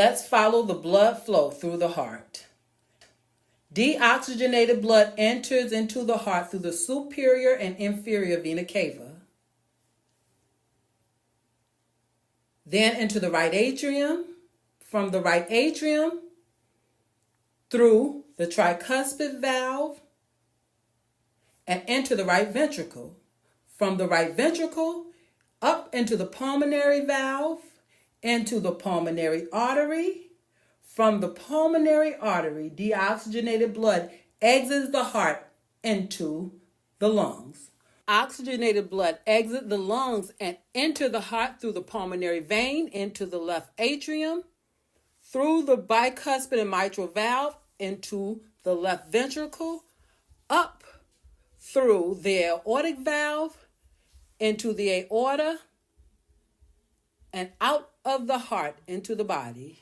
Let's follow the blood flow through the heart. Deoxygenated blood enters into the heart through the superior and inferior vena cava, then into the right atrium, from the right atrium through the tricuspid valve, and into the right ventricle, from the right ventricle up into the pulmonary valve, into the pulmonary artery. From the pulmonary artery, deoxygenated blood exits the heart into the lungs. Oxygenated blood exits the lungs and enter the heart through the pulmonary vein into the left atrium, through the bicuspid and mitral valve into the left ventricle, up through the aortic valve into the aorta, and out of the heart into the body.